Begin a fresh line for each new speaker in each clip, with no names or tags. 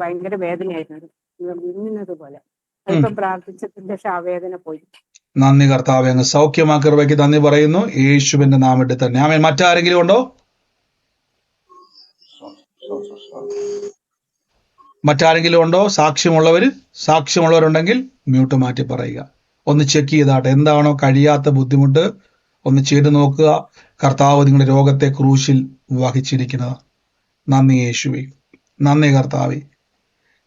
ഭയങ്കര വേദനയായിരുന്നു, വിങ്ങുന്നത് പോലെ. അല്പം പ്രാർത്ഥിച്ചതിന്റെ ശേഷം ആ വേദന പോയി.
നന്ദി കർത്താവെ, അങ്ങ് സൗഖ്യമാക്കി കൃപയ്ക്ക് നന്ദി പറയുന്നു, യേശുവിന്റെ നാമത്തിൽ തന്നെ. ആമേൻ. മറ്റാരെങ്കിലും ഉണ്ടോ? മറ്റാരെങ്കിലും ഉണ്ടോ? സാക്ഷ്യമുള്ളവരുണ്ടെങ്കിൽ മ്യൂട്ട് മാറ്റി പറയുക. ഒന്ന് ചെക്ക് ചെയ്താട്ടെ, എന്താണോ കഴിയാത്ത ബുദ്ധിമുട്ട് ഒന്ന് ചെയ്തു നോക്കുക. കർത്താവ് നിങ്ങളുടെ രോഗത്തെ ക്രൂശിൽ വഹിച്ചിരിക്കുന്നത്. നന്ദി യേശുവേ, നന്ദി കർത്താവേ.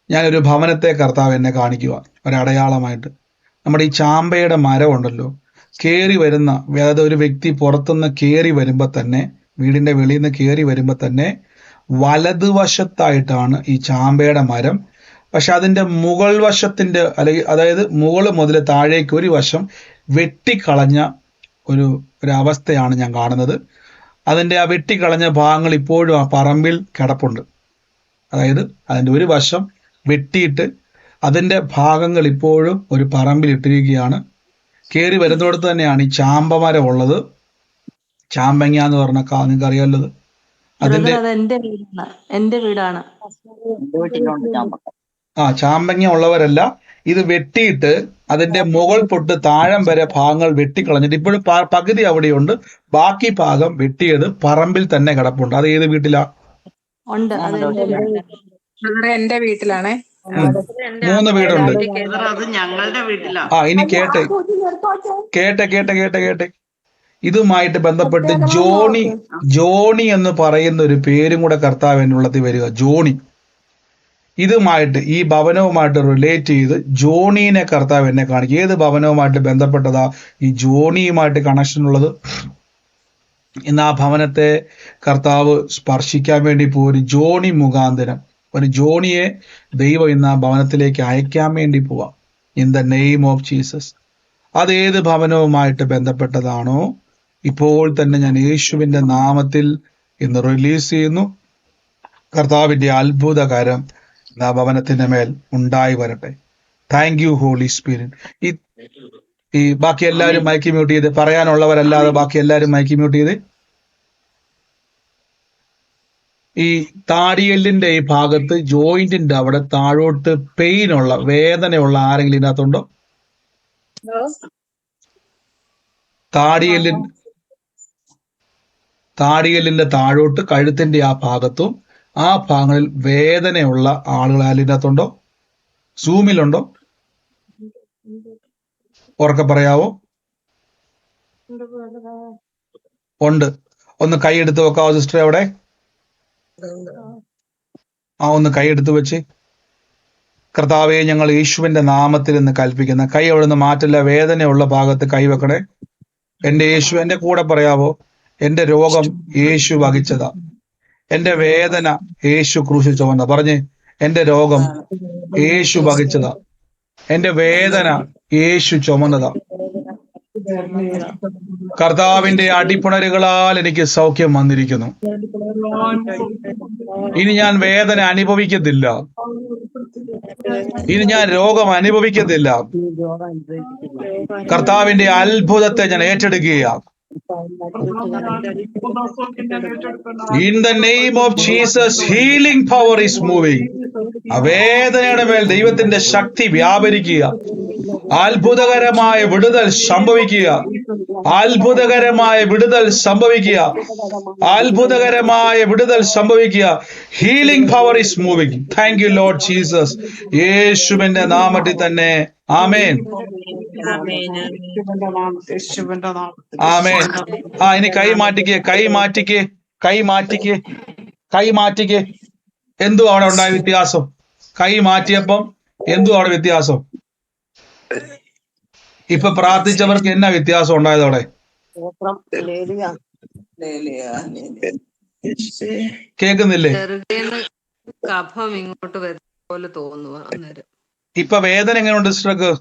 ഞാനൊരു ഭവനത്തെ കർത്താവ് എന്നെ കാണിക്കുക ഒരടയാളമായിട്ട്. നമ്മുടെ ഈ ചാമ്പയുടെ മരം ഉണ്ടല്ലോ, കയറി വരുന്ന, അതായത് ഒരു വ്യക്തി പുറത്തുനിന്ന് കയറി വരുമ്പോൾ തന്നെ, വീടിന്റെ വെളിയിൽ നിന്ന് കയറി വരുമ്പോൾ തന്നെ വലതുവശത്തായിട്ടാണ് ഈ ചാമ്പയുടെ മരം. പക്ഷെ അതിന്റെ മുകൾ വശത്തിന്റെ, അല്ലെങ്കിൽ അതായത് മുകൾ മുതൽ താഴേക്ക് ഒരു വശം വെട്ടിക്കളഞ്ഞ ഒരു അവസ്ഥയാണ് ഞാൻ കാണുന്നത്. അതിന്റെ ആ വെട്ടിക്കളഞ്ഞ ഭാഗങ്ങൾ ഇപ്പോഴും ആ പറമ്പിൽ കിടപ്പുണ്ട്. അതായത് അതിന്റെ ഒരു വശം വെട്ടിയിട്ട് അതിന്റെ ഭാഗങ്ങൾ ഇപ്പോഴും ഒരു പറമ്പിൽ ഇട്ടിരിക്കുകയാണ്. കയറി വരുന്നിടത്ത് തന്നെയാണ് ഈ ചാമ്പമരം ഉള്ളത്. ചാമ്പങ്ങ എന്ന് പറഞ്ഞ നിങ്ങൾക്ക് അറിയാമല്ലോ. അതിന്റെ
എന്റെ വീടാണ്.
ചാമ്പങ്ങ ഉള്ളവരല്ല, ഇത് വെട്ടിയിട്ട് അതിന്റെ മുകൾ തൊട്ട് താഴം വരെ ഭാഗങ്ങൾ വെട്ടിക്കളഞ്ഞിട്ട് ഇപ്പോഴും പകുതി അവിടെയുണ്ട്. ബാക്കി ഭാഗം വെട്ടിയത് പറമ്പിൽ തന്നെ കിടപ്പുണ്ട്. അത് ഏത് വീട്ടിലാ?
എന്റെ വീട്ടിലാണേ.
3 വീടുണ്ട്. ഇനി കേട്ടെ ഇതുമായിട്ട് ബന്ധപ്പെട്ട് ജോണി എന്ന് പറയുന്ന ഒരു പേരും കൂടെ കർത്താവ് എന്നുള്ളത്തിൽ വരിക. ജോണി. ഇതുമായിട്ട്, ഈ ഭവനവുമായിട്ട് റിലേറ്റ് ചെയ്ത് ജോണീനെ കർത്താവ് എന്നെ കാണിക്കും. ഏത് ഭവനവുമായിട്ട് ബന്ധപ്പെട്ടതാ ഈ ജോണിയുമായിട്ട് കണക്ഷൻ ഉള്ളത്? ഇന്ന് ആ ഭവനത്തെ കർത്താവ് സ്പർശിക്കാൻ വേണ്ടി ഒരു ജോണി മുഖാന്തരം, ഒരു ജോണിയെ ദൈവം ഇന്ന് ആ ഭവനത്തിലേക്ക് അയക്കാൻ വേണ്ടി പോവാം. In the name of Jesus. അതേത് ഭവനവുമായിട്ട് ബന്ധപ്പെട്ടതാണോ ഇപ്പോൾ തന്നെ ഞാൻ യേശുവിന്റെ നാമത്തിൽ ഇന്ന് റിലീസ് ചെയ്യുന്നു. കർത്താവിന്റെ അത്ഭുതകരം ആ ഭവനത്തിന്റെ മേൽ ഉണ്ടായി വരട്ടെ. Thank you Holy Spirit. ഈ ബാക്കി എല്ലാവരും മൈക്ക് മ്യൂട്ട് ചെയ്ത്, പറയാനുള്ളവരല്ലാതെ ബാക്കി എല്ലാവരും മൈക്ക് മ്യൂട്ട് ചെയ്ത്. ഈ താടിയെല്ലിന്റെ ഈ ഭാഗത്ത് ജോയിന്റിന്റെ അവിടെ താഴോട്ട് പെയിനുള്ള, വേദനയുള്ള ആരെങ്കിലും ഇതിനകത്തുണ്ടോ? താടിയെല്ലിന്റെ താഴോട്ട് കഴുത്തിന്റെ ആ ഭാഗത്തും ആ ഭാഗങ്ങളിൽ വേദനയുള്ള ആളുകൾ അതിനകത്തുണ്ടോ? സൂമിലുണ്ടോ? ഉറക്കെ പറയാവോ? ഉണ്ട്. ഒന്ന് കൈയെടുത്ത് വെക്കാവോ സിസ്റ്റർ? അവിടെ ഒന്ന് കൈയെടുത്ത് വെച്ച്. കർത്താവെ, ഞങ്ങൾ യേശുവിന്റെ നാമത്തിൽ നിന്ന് കൽപ്പിക്കുന്ന കൈ അവിടെ നിന്ന് മാറ്റില്ല. വേദനയുള്ള ഭാഗത്ത് കൈവെക്കണേ. എന്റെ യേശു, എന്റെ കൂടെ പറയാവോ? എന്റെ രോഗം യേശു വഹിച്ചതാ, എന്റെ വേദന യേശു ക്രൂശിൽ ചുമന്ന. പറഞ്ഞ്, എന്റെ രോഗം യേശു വഹിച്ചതാ, എന്റെ വേദന യേശു ചുമന്നതാ. കർത്താവിന്റെ അടിപ്പിണരുകളാൽ എനിക്ക് സൗഖ്യം വന്നിരിക്കുന്നു. ഇനി ഞാൻ വേദന അനുഭവിക്കത്തില്ല, ഇനി ഞാൻ രോഗം അനുഭവിക്കത്തില്ല. കർത്താവിന്റെ അത്ഭുതത്തെ ഞാൻ ഏറ്റെടുക്കുകയാണ്. In the name of Jesus, healing power is moving. ആ വേദനയുടെ മേൽ ദൈവത്തിന്റെ ശക്തി വ്യാപരിക്കുക. അത്ഭുതകരമായ വിടുതൽ സംഭവിക്കുക. അത്ഭുതകരമായ വിടുതൽ സംഭവിക്കുക. അത്ഭുതകരമായ വിടുതൽ സംഭവിക്കുക. Healing power is moving. Thank you Lord Jesus. യേശുവിന്റെ നാമത്തിൽ തന്നെ. ആമേൻ, ആമേൻ. ഇനി കൈ മാറ്റിക്കേ. എന്തു അവിടെ ഉണ്ടായ വ്യത്യാസം? കൈ മാറ്റിയപ്പം എന്തു അവിടെ വ്യത്യാസം? ഇപ്പൊ പ്രാർത്ഥിച്ചവർക്ക് എന്നാ വ്യത്യാസം ഉണ്ടായതോടെ? കേൾക്കുന്നില്ലേ?
കഫം ഇങ്ങോട്ട് വരുന്ന പോലെ തോന്നുക.
ഇപ്പൊ വേദന എങ്ങനെയുണ്ട് സിസ്റ്റർക്ക്?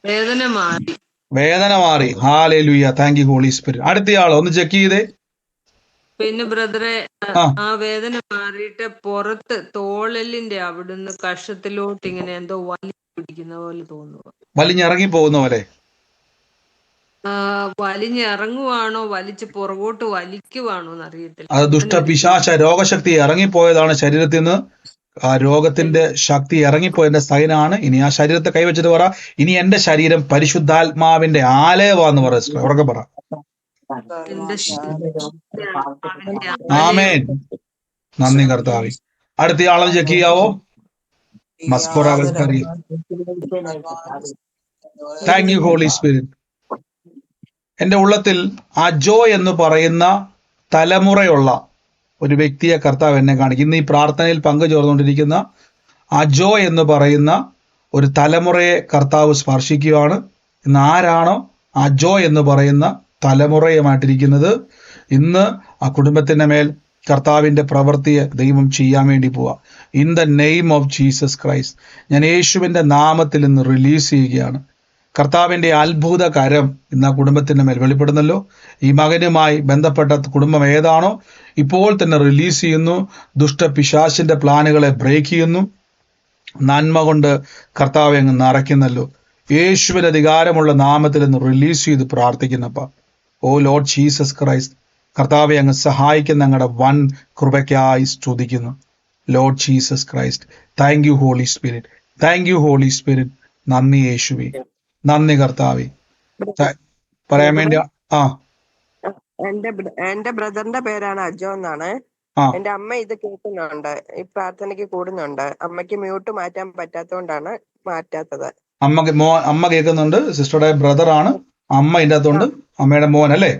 വേദന
മാറി. ഹല്ലേലൂയ. Thank you Holy Spirit. അടുത്തയാള് ഒന്ന് ചെക്ക് ചെയ്തേ.
പിന്നെ ബ്രദറെ, ആ വേദന മാറിയിട്ട് പുറത്ത് തോളലിന്റെ അവിടുന്ന് കഷത്തിലോട്ട് ഇങ്ങനെ എന്തോ വലിഞ്ഞു പിടിക്കുന്ന പോലെ തോന്നുക.
വലിഞ്ഞിറങ്ങി പോകുന്ന പോലെ.
വലിഞ്ഞിറങ്ങുവാണോ വലിച്ച് പുറകോട്ട് വലിക്കുവാണോ എന്നറിയത്തില്ല.
അത് ദുഷ്ടപിശാച രോഗശക്തി ഇറങ്ങിപ്പോയതാണ് ശരീരത്തിൽ നിന്ന്. ആ രോഗത്തിന്റെ ശക്തി ഇറങ്ങിപ്പോയതിന്റെ സൈനാണ്. ഇനി ആ ശരീരത്തെ കൈവച്ചിട്ട് പറ, ഇനി എന്റെ ശരീരം പരിശുദ്ധാത്മാവിന്റെ ആലയമാന്ന് പറ സിസ്റ്റർ, ഉറക്കെ പറ.
എന്റെ ആത്മാവിന്റെ
ആമേൻ. നന്ദി കർത്താവേ. അടുത്ത ആളെ ചെക്ക് ചെയ്യാവോ? മസ്കോറാവൽക്കറി. Thank you Holy Spirit. എന്റെ ഉള്ളത്തിൽ അജോ എന്ന് പറയുന്ന തലമുറയുള്ള ഒരു വ്യക്തിയെ കർത്താവ് എന്നെ കാണിക്കും. ഇന്ന് ഈ പ്രാർത്ഥനയിൽ പങ്കുചേർന്നുകൊണ്ടിരിക്കുന്ന അജോ എന്ന് പറയുന്ന ഒരു തലമുറയെ കർത്താവ് സ്പർശിക്കുകയാണ്. ഇന്ന് ആരാണോ അജോ എന്ന് പറയുന്ന തലമുറയുമായിട്ടിരിക്കുന്നത്, ഇന്ന് ആ കുടുംബത്തിന്റെ മേൽ കർത്താവിന്റെ പ്രവൃത്തിയെ ദൈവം ചെയ്യാൻ വേണ്ടി പോവാ. In the name of Jesus Christ, ഞാൻ യേശുവിന്റെ നാമത്തിൽ ഇന്ന് റിലീസ് ചെയ്യുകയാണ്. കർത്താവിന്റെ അത്ഭുത കരം ഇന്ന് ആ കുടുംബത്തിന്റെ മേൽ വെളിപ്പെടുന്നല്ലോ. ഈ മകനുമായി ബന്ധപ്പെട്ട കുടുംബം ഏതാണോ ഇപ്പോൾ തന്നെ റിലീസ് ചെയ്യുന്നു. ദുഷ്ടപിശാചിന്റെ പ്ലാനുകളെ ബ്രേക്ക് ചെയ്യുന്നു. നന്മ കൊണ്ട് കർത്താവെ അങ്ങ് നിറയ്ക്കുന്നല്ലോ. യേശുവിന്റെ അധികാരമുള്ള നാമത്തിൽ നിന്ന് റിലീസ് ചെയ്ത് പ്രാർത്ഥിക്കുന്നപ്പ. ഓ ലോർഡ് ജീസസ് ക്രൈസ്റ്റ്, കർത്താവെ അങ്ങ് സഹായിക്കുന്ന ഞങ്ങളുടെ വൻ കൃപയ്ക്കായി സ്തുതിക്കുന്നു. Lord Jesus Christ, thank you Holy Spirit, thank you Holy Spirit. നന്ദി യേശുവേ, നന്ദി കർത്താവേ. പറയാൻ വേണ്ടി
എന്റെ ബ്രദറിന്റെ പേരാണ് അജോ എന്നാണ്. എന്റെ അമ്മ ഇത് കേൾക്കുന്നുണ്ട്, ഈ പ്രാർത്ഥനയ്ക്ക് കൂടുന്നുണ്ട്. അമ്മയ്ക്ക് മ്യൂട്ട് മാറ്റാൻ പറ്റാത്തതുകൊണ്ടാണ് മാറ്റാത്തത്.
അമ്മ കേൾക്കുന്നുണ്ട്. സിസ്റ്ററുടെ ബ്രദർ ആണ്. അമ്മ ഇതിന്റെ അകത്തുണ്ട്. അമ്മയുടെ മോൻ അല്ലേ?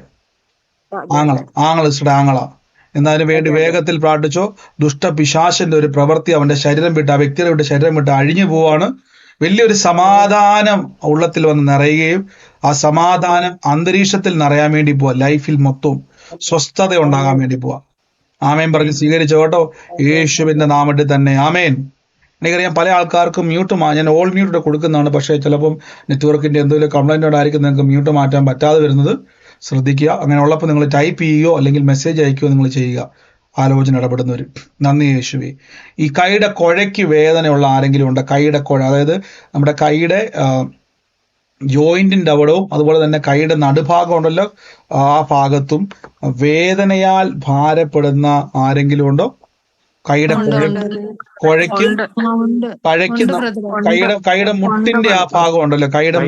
ആങ്ങള സിസ്റ്ററുടെ ആങ്ങള. എന്നതിന് വേണ്ടി വേഗത്തിൽ പ്രാർത്ഥിച്ചോ. ദുഷ്ടപിശാചിന്റെ ഒരു പ്രവൃത്തി അവന്റെ ശരീരം വിട്ട്, ആ വ്യക്തിയുടെ വിട്ട് ശരീരം വിട്ട് അഴിഞ്ഞു പോവാണ്. വലിയൊരു സമാധാനം ഉള്ളത്തിൽ വന്ന് നിറയുകയും ആ സമാധാനം അന്തരീക്ഷത്തിൽ നിറയാൻ വേണ്ടി പോവാ. ലൈഫിൽ മൊത്തവും സ്വസ്ഥത ഉണ്ടാകാൻ വേണ്ടി പോവാ. ആമേൻ പറഞ്ഞ് സ്വീകരിച്ചോ കേട്ടോ, യേശുവിന്റെ നാമത്തിൽ തന്നെ ആമേൻ. എനിക്കറിയാം പല ആൾക്കാർക്കും ഞാൻ ഓൾ മ്യൂട്ട് കൊടുക്കുന്നതാണ്. പക്ഷേ ചിലപ്പം നെറ്റ്വർക്കിന്റെ എന്തെങ്കിലും കംപ്ലൈന്റോടായിരിക്കും നിങ്ങൾക്ക് മ്യൂട്ട് മാറ്റാൻ പറ്റാതെ വരുന്നത്. ശ്രദ്ധിക്കുക. അങ്ങനെ ഉള്ളപ്പോൾ നിങ്ങൾ ടൈപ്പ് ചെയ്യുകയോ അല്ലെങ്കിൽ മെസ്സേജ് അയക്കുകയോ നിങ്ങൾ ചെയ്യുക, ആലോചന ഇടപെടുന്നവർ. നന്ദി യേശുവേ. ഈ കൈയുടെ കുഴയ്ക്ക് വേദനയുള്ള ആരെങ്കിലും ഉണ്ട്? കൈയുടെ കുഴ, അതായത് നമ്മുടെ കൈയുടെ ജോയിന്റിന്റെ അവിടവും അതുപോലെ തന്നെ കൈയുടെ നടുഭാഗം ഉണ്ടല്ലോ, ആ ഭാഗത്തും വേദനയാൽ ഭാരപ്പെടുന്ന ആരെങ്കിലും ഉണ്ടോ? കൈയുടെ കുഴയ്ക്കും കൈയുടെ മുട്ടിന്റെ ആ ഭാഗം ഉണ്ടല്ലോ, കൈയുടെ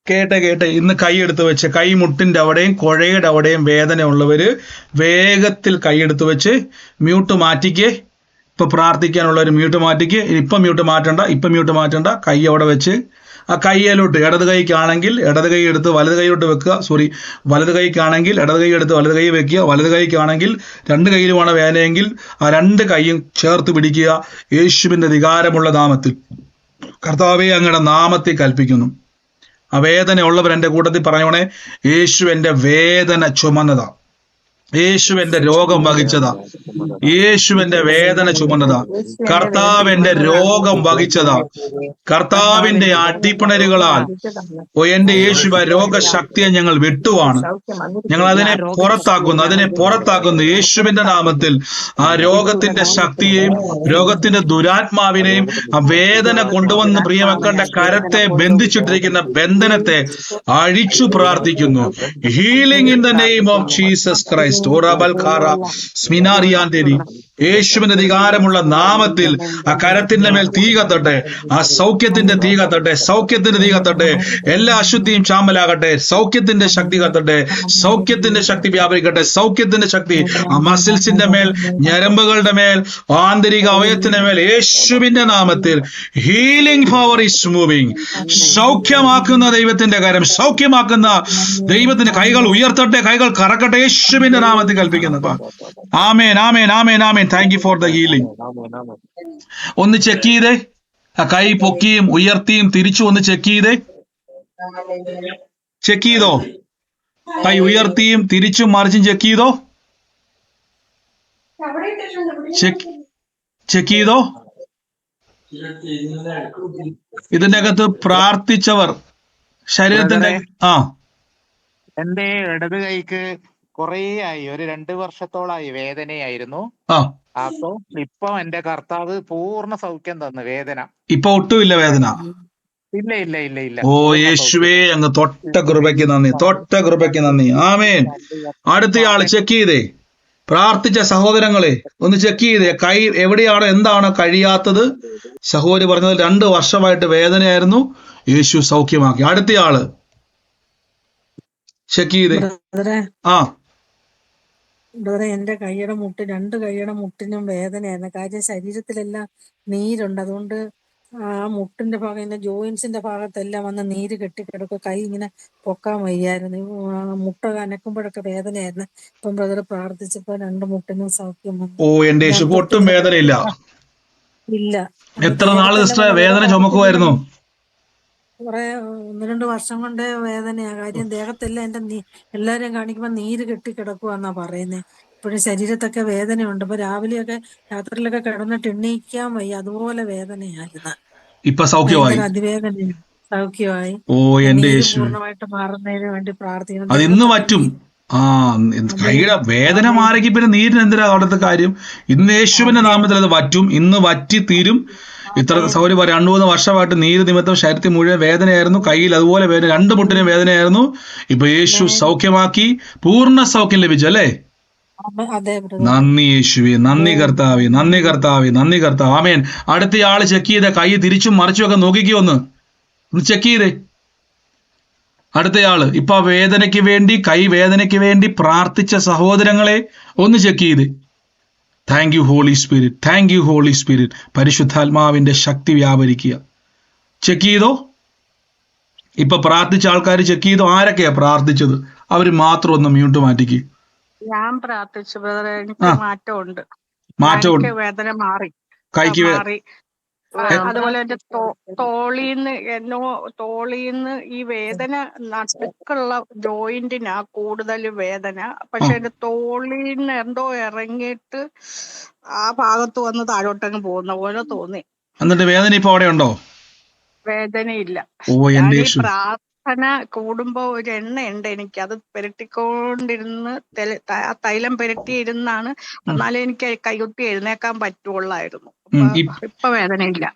കേട്ടെ ഇന്ന് കൈ എടുത്ത് വെച്ച് കൈ മുട്ടിന്റെ അവിടെയും കുഴയുടെ അവിടെയും വേദന ഉള്ളവര് വേഗത്തിൽ കൈ എടുത്ത് വെച്ച് മ്യൂട്ട് മാറ്റിക്കേ. ഇപ്പൊ പ്രാർത്ഥിക്കാനുള്ളവർ മ്യൂട്ട് മാറ്റിക്ക്. ഇപ്പൊ മ്യൂട്ട് മാറ്റണ്ട. കൈ അവിടെ വെച്ച് ആ കൈയിലോട്ട്, ഇടത് കൈക്കാണെങ്കിൽ ഇടത് കൈ എടുത്ത് വലത് കൈയിലോട്ട് വെക്കുക. വലത് കൈക്കാണെങ്കിൽ ഇടത് കൈ എടുത്ത് വലത് കൈ വെക്കുക. വലത് കൈക്കാണെങ്കിൽ രണ്ട് കൈയിലുമാണ് വേദനയെങ്കിൽ ആ രണ്ട് കൈയും ചേർത്ത് പിടിക്കുക. യേശുവിന്റെ അധികാരമുള്ള നാമത്തിൽ കർത്താവേ അങ്ങയുടെ നാമത്തിൽ കൽപ്പിക്കുന്നു. ആ വേദന ഉള്ളവർ എൻ്റെ കൂട്ടത്തിൽ പറഞ്ഞോണേ, യേശു എൻ്റെ വേദന ചുമന്നതാ, യേശു എന്റെ രോഗം വഹിച്ചതാ, യേശു എന്റെ വേദന ചുമന്നതാ, കർത്താവ് എന്റെ രോഗം വഹിച്ചതാ, കർത്താവിന്റെ അടിപ്പിണരുകളാൽ എന്റെ യേശുവ രോഗശക്തിയെ ഞങ്ങൾ വിട്ടുവാണ്. ഞങ്ങൾ അതിനെ പുറത്താക്കുന്നു യേശുവിന്റെ നാമത്തിൽ. ആ രോഗത്തിന്റെ ശക്തിയെയും രോഗത്തിന്റെ ദുരാത്മാവിനെയും ആ വേദന കൊണ്ടുവന്ന് പ്രിയമക്കളുടെ കരത്തെ ബന്ധിച്ചിട്ടിരിക്കുന്ന ബന്ധനത്തെ അഴിച്ചു പ്രാർത്ഥിക്കുന്നു. Healing in the name of Jesus Christ. യേശുവിന്റെ അധികാരമുള്ള നാമത്തിൽ ആ കരത്തിന്റെ മേൽ തീ കത്തട്ടെ, ആ സൗഖ്യത്തിന്റെ തീ കത്തട്ടെ, എല്ലാ അശുദ്ധിയും ചാമ്പലാകട്ടെ, സൗഖ്യത്തിന്റെ ശക്തി കത്തട്ടെ, സൗഖ്യത്തിന്റെ ശക്തി വ്യാപരിക്കട്ടെ, സൗഖ്യത്തിന്റെ ശക്തി ആ മസിൽസിന്റെ മേൽ, ഞരമ്പുകളുടെ മേൽ, ആന്തരിക അവയവത്തിന്റെ മേൽ യേശുവിന്റെ നാമത്തിൽ ഹീലിംഗ് പവർ ഈസ് മൂവിംഗ്. സൗഖ്യമാക്കുന്ന ദൈവത്തിന്റെ കരം, സൗഖ്യമാക്കുന്ന ദൈവത്തിന്റെ കൈകൾ ഉയർത്തട്ടെ, കൈകൾ കറക്കട്ടെ, യേശുവിന്റെ നാമത്തിൽ കൽപ്പിക്കുന്നു. ആമേൻ, ആമേൻ, ആമേൻ, ആമേൻ. Thank you for the healing. ഒന്ന് ചെക്ക് ചെയ്തേ, ആ കൈ പൊക്കിയും ഉയർത്തിയും തിരിച്ചു ഒന്ന് ചെക്ക് ചെയ്തോ? കൈ ഉയർത്തിയും തിരിച്ചും മറിച്ചും ചെക്ക് ചെയ്തോ? ചെക്ക് ചെയ്തോ? ഇതിന്റെ അകത്ത് പ്രാർത്ഥിച്ചവർ ശരീരത്തിന്റെ
എന്റെ ഇടത് കൈക്ക് കുറേയായി, ഒരു 2 വർഷത്തോളായി വേദനയായിരുന്നു. അപ്പൊ ഇപ്പൊ എന്റെ കർത്താവ് പൂർണ്ണ സൗഖ്യം തന്നു. വേദന ഇപ്പൊ
ഒട്ടുമില്ല. വേദന
ഇല്ല ഇല്ല ഇല്ല ഇല്ല.
ഓ
പൂർണ്ണ
യേശുവേ,
സൗഖ്യം.
അങ്ങ് തൊട്ട കൃപയ്ക്ക് നന്ദി, തൊട്ട കൃപയ്ക്ക് നന്ദി. ആമേൻ. അടുത്തയാള് ചെക്ക് ചെയ്തേ, പ്രാർത്ഥിച്ച സഹോദരങ്ങളെ ഒന്ന് ചെക്ക് ചെയ്തേ, കൈ എവിടെയാണോ എന്താണോ കഴിയാത്തത്. സഹോദരി പറഞ്ഞത് 2 വർഷമായിട്ട് വേദനയായിരുന്നു, യേശു സൗഖ്യമാക്കി. അടുത്തയാള് ചെക്ക് ചെയ്തേ.
ബ്രദറെ
ആ
ബ്രദറെ എന്റെ കൈയുടെ മുട്ട്, 2 കൈയുടെ മുട്ടിനും വേദനയായിരുന്നു. കാര്യം ശരീരത്തിലെല്ലാം നീരുണ്ട്. അതുകൊണ്ട് ആ മുട്ടിന്റെ ഭാഗം, ഇങ്ങനെ ജോയിന്റ്സിന്റെ ഭാഗത്തെല്ലാം വന്ന് നീര് കെട്ടിക്കിടക്കുക. കൈ ഇങ്ങനെ പൊക്കാൻ വയ്യായിരുന്നു. മുട്ട അനക്കുമ്പോഴൊക്കെ വേദനയായിരുന്നു. ഇപ്പം ബ്രദർ പ്രാർത്ഥിച്ചപ്പോ 2 മുട്ടിനും സൗഖ്യം വന്നു.
ഓ എന്റെ യേശു,
ഞാൻ
ഒട്ടും വേദനയില്ല.
ഇല്ല.
എത്ര നാള് സിസ്റ്ററെ വേദന ചുമക്കുമായിരുന്നു?
കുറെ 1-2 വർഷം കൊണ്ട് വേദനയാ. കാര്യം ദേഹത്തെല്ലാം എന്റെ എല്ലാരെയും കാണിക്കുമ്പോ നീര് കെട്ടിക്കിടക്കുവാന്നാ പറയുന്നേ. ഇപ്പോഴും ശരീരത്തൊക്കെ വേദനയുണ്ട്. ഇപ്പൊ രാവിലെയൊക്കെ രാത്രിയിലൊക്കെ കിടന്നിട്ട് എണ്ണീക്കാൻ വയ്യ, അതുപോലെ വേദനയായിരുന്നു.
ഇപ്പൊ സൗഖ്യമായി.
ഭയങ്കര അതിവേദന. സൗഖ്യമായി.
ഓ എന്റെ
നീര്
യേശു,
പൂർണ്ണമായിട്ട് മാറുന്നതിന് വേണ്ടി പ്രാർത്ഥിക്കണം.
അത് ഇന്ന് പറ്റും. ആ കൈയുടെ വേദന മാറിക്ക് പിന്നെ നീരിന് എന്തിനാ അവിടുത്തെ കാര്യം? ഇന്ന് യേശുവിന്റെ നാമത്തിൽ അത് വറ്റും, ഇന്ന് വറ്റി തീരും. ഇത്ര സൗകര്യം 2-3 വർഷമായിട്ട് നീര് നിമിത്തം ശരീരത്തിൽ മുഴുവൻ വേദനയായിരുന്നു, കയ്യിൽ അതുപോലെ വേദന, 2 മുട്ടിനും വേദനയായിരുന്നു. ഇപ്പൊ യേശു സൗഖ്യമാക്കി, പൂർണ്ണ സൗഖ്യം ലഭിച്ചു അല്ലേ?
അതെ.
നന്ദി യേശുവേ, നന്ദി കർത്താവേ, നന്ദി കർത്താവേ, നന്ദി കർത്താവ്. ആമേൻ. അടുത്തയാള് ചെക്ക് ചെയ്ത കൈ തിരിച്ചും മറിച്ചും ഒക്കെ നോക്കിക്കോ, ഒന്ന് ചെക്ക് ചെയ്തേ. അടുത്തയാള് ഇപ്പൊ വേദനയ്ക്ക് വേണ്ടി, കൈ വേദനയ്ക്ക് വേണ്ടി പ്രാർത്ഥിച്ച സഹോദരങ്ങളെ ഒന്ന് ചെക്ക് ചെയ്തേ. Thank you Holy Spirit, thank you Holy Spirit. പരിശുദ്ധാത്മാവിന്റെ ശക്തി വ്യാപരിക്കുക. ചെക്ക് ചെയ്തോ? ഇപ്പൊ പ്രാർത്ഥിച്ച ആൾക്കാർ ചെക്ക് ചെയ്തോ? ആരൊക്കെയാ പ്രാർത്ഥിച്ചത്? അവര് മാത്രം ഒന്ന് മ്യൂട്ട് മാറ്റിക്ക്.
ഞാൻ പ്രാർത്ഥിച്ചു ബ്രദറെ, എനിക്ക് മാറ്റമുണ്ട്.
മാറ്റമുണ്ട്,
വേദന മാറി,
കൈക്ക്
മാറി. അതുപോലെ എന്റെ തോളീന്ന് ഈ വേദന നടുക്കുള്ള ജോയിന്റിനാ കൂടുതൽ വേദന. പക്ഷെ എന്റെ തോളീന്ന് എന്തോ ഇറങ്ങിയിട്ട് ആ ഭാഗത്ത് വന്ന് താഴോട്ടങ്ങ് പോകുന്ന പോലെ തോന്നി.
എന്നിട്ട് വേദന ഇപ്പൊ അവിടെ ഉണ്ടോ?
വേദനയില്ല.
ഓ എന്റെ യേശു.
പ്രാർത്ഥന കൂടുമ്പോ ഒരു എണ്ണയുണ്ട് എനിക്ക്, അത് പുരട്ടിക്കൊണ്ടിരുന്ന് തൈലം പുരട്ടിയിരുന്നാണ്, എന്നാലേ എനിക്ക് കൈകുത്തി എഴുന്നേക്കാൻ പറ്റുള്ളായിരുന്നു. ഇപ്പൊ വേദനയില്ല.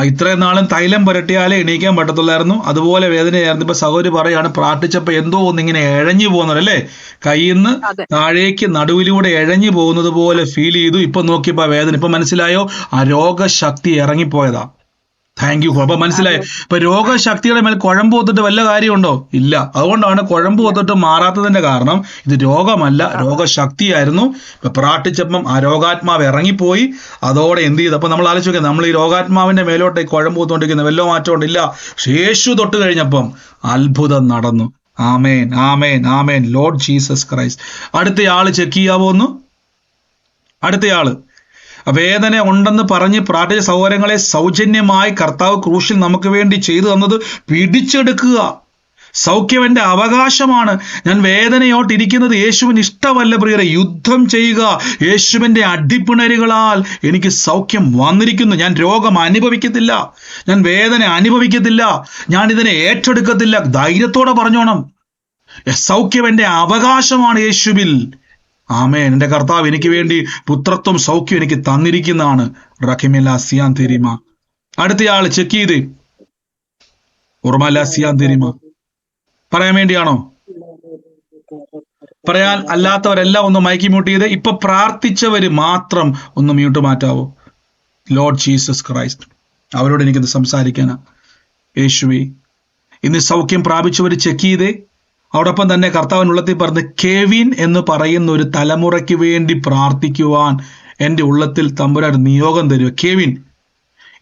ഇത്രയും നാളും തൈലം പുരട്ടിയാലേ എണീക്കാൻ പറ്റത്തുള്ളായിരുന്നു, അതുപോലെ വേദനയായിരുന്നു. ഇപ്പൊ സഹോദരി പറയാണ്, പ്രാർത്ഥിച്ചപ്പോ എന്തോ ഒന്നിങ്ങനെ എഴഞ്ഞു പോകുന്നല്ലേ, കയ്യിൽ നിന്ന് താഴേക്ക് നടുവിലൂടെ എഴഞ്ഞു പോകുന്നത് പോലെ ഫീൽ ചെയ്തു. ഇപ്പൊ നോക്കിയപ്പോ വേദന, ഇപ്പൊ മനസ്സിലായോ? ആ രോഗശക്തി ഇറങ്ങിപ്പോയതാ. Thank you. അപ്പൊ മനസ്സിലായോ? ഇപ്പൊ രോഗശക്തിയുടെ മേൽ കുഴമ്പ് ഒത്തിട്ട് വല്ല കാര്യമുണ്ടോ? ഇല്ല. അതുകൊണ്ടാണ് കുഴമ്പ് ഒത്തിട്ട് മാറാത്തതിന്റെ കാരണം. ഇത് രോഗമല്ല, രോഗശക്തിയായിരുന്നു. ഇപ്പൊ പ്രാർത്ഥിച്ചപ്പം ആ രോഗാത്മാവ് ഇറങ്ങിപ്പോയി. അതോടെ എന്ത് ചെയ്തു? അപ്പൊ നമ്മൾ ആലോചിക്കുക, നമ്മൾ ഈ രോഗാത്മാവിന്റെ മേലോട്ട് കുഴമ്പ് ഒത്തുകൊണ്ടിരിക്കുന്നത് വല്ലോ മാറ്റം ഉണ്ടില്ല. യേശു തൊട്ട് കഴിഞ്ഞപ്പം അത്ഭുതം നടന്നു. ആമേൻ, ആമേൻ, ആമേൻ. Lord Jesus Christ. അടുത്തയാള് ചെക്ക് ചെയ്യാവോ ഒന്ന്? അടുത്തയാള് വേദന ഉണ്ടെന്ന് പറഞ്ഞ് പ്രാർത്ഥിച്ച സഹോദരങ്ങളെ സൗജന്യമായി കർത്താവ് ക്രൂശിൽ നമുക്ക് വേണ്ടി ചെയ്തു തന്നത് പിടിച്ചെടുക്കുക. സൗഖ്യം എൻ്റെ അവകാശമാണ്. ഞാൻ വേദനയോട്ടിരിക്കുന്നത് യേശുവിന് ഇഷ്ടമല്ല പ്രിയരെ. യുദ്ധം ചെയ്യുക. യേശുവിൻ്റെ അടിപ്പിണരുകളാൽ എനിക്ക് സൗഖ്യം വന്നിരിക്കുന്നു. ഞാൻ രോഗം അനുഭവിക്കത്തില്ല, ഞാൻ വേദന അനുഭവിക്കത്തില്ല, ഞാൻ ഇതിനെ ഏറ്റെടുക്കത്തില്ല. ധൈര്യത്തോടെ പറഞ്ഞോണം, സൗഖ്യം എൻ്റെ അവകാശമാണ് യേശുവിൽ. ആമേൻ. എൻ്റെ കർത്താവ് എനിക്ക് വേണ്ടി പുത്രത്വം സൗഖ്യം എനിക്ക് തന്നിരിക്കുന്നതാണ്. റഹിമില്ല സിയാൻ തെരിമ. അടുത്തയാള് ചെക്ക് ചെയ്ത് ഉറമല്ല സിയാൻ തെരിമ. പറയാൻ വേണ്ടിയാണോ? പറയാൻ അല്ലാത്തവരെല്ലാം ഒന്ന് മൈക്ക് മ്യൂട്ട് ചെയ്ത്. ഇപ്പൊ പ്രാർത്ഥിച്ചവര് മാത്രം ഒന്ന് മ്യൂട്ട് മാറ്റാവോ? ലോർഡ് ജീസസ് ക്രൈസ്റ്റ്, അവരോട് എനിക്കത് സംസാരിക്കാനാ. യേശുവേ, ഇന്ന് സൗഖ്യം പ്രാപിച്ചവര് ചെക്ക് ചെയ്തേ. അതോടൊപ്പം തന്നെ കർത്താവിനുള്ളത്തിൽ പറഞ്ഞ് കെവിൻ എന്ന് പറയുന്ന ഒരു തലമുറയ്ക്ക് വേണ്ടി പ്രാർത്ഥിക്കുവാൻ എൻ്റെ ഉള്ളത്തിൽ തമ്പുരാൻ നിയോഗം തരുക. കെവിൻ,